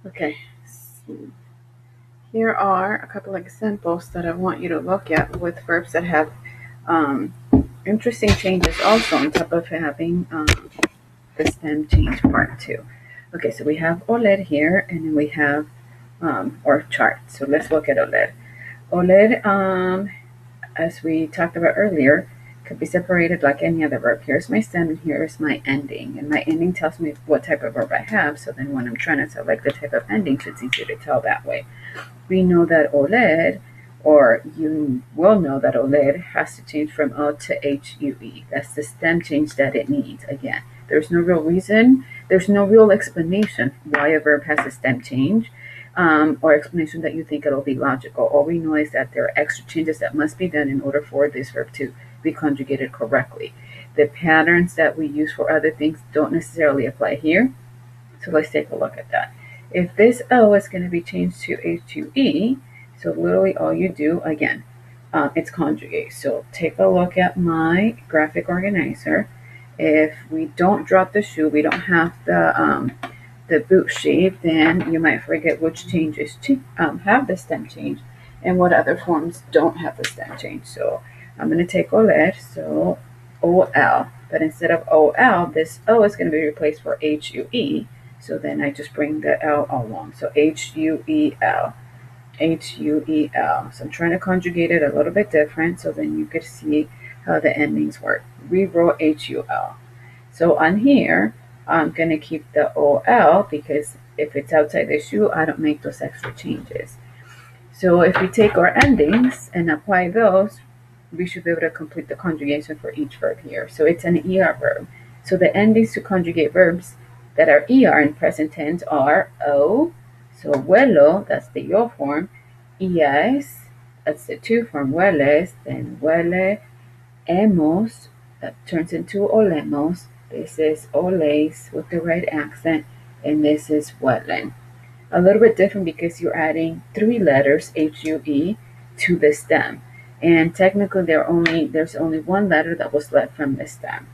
Okay, so here are a couple of examples that I want you to look at with verbs that have um, interesting changes also on top of having the stem change part too. Okay, so we have Oler here, and then we have our chart. So let's look at Oler. Oler, as we talked about earlier, could be separated like any other verb. Here's my stem and here's my ending. And my ending tells me what type of verb I have. So then when I'm trying to select the type of ending, it's easier to tell that way. We know that Oler, or you will know that Oler has to change from O to HUE. That's the stem change that it needs. Again, there's no real reason, there's no real explanation why a verb has a stem change. Or explanation that you think it'll be logical. All we know is that there are extra changes that must be done in order for this verb to be conjugated correctly. The patterns that we use for other things don't necessarily apply here. So let's take a look at that. If this O is going to be changed to HUE, so literally all you do, again, it's conjugate. So take a look at my graphic organizer. If we don't drop the shoe, we don't have the boot shape, then you might forget which changes to have the stem change and what other forms don't have the stem change. So I'm going to take Oler, so OL, but instead of OL, this O is going to be replaced for HUE. So then I just bring the L along. So HUEL, HUEL. So I'm trying to conjugate it a little bit different so then you could see how the endings work. Rewrote HUL. So on here, I'm going to keep the OL because if it's outside the shoe, I don't make those extra changes. So if we take our endings and apply those, we should be able to complete the conjugation for each verb here. So it's an ER verb. So the endings to conjugate verbs that are ER in present tense are O, so huelo, that's the yo form, ES, that's the to form, hueles, then huele, hemos, that turns into olemos. This is oles with the right accent, and this is huelen. A little bit different because you're adding 3 letters, HUE, to the stem. And technically there's only one letter that was left from the stem.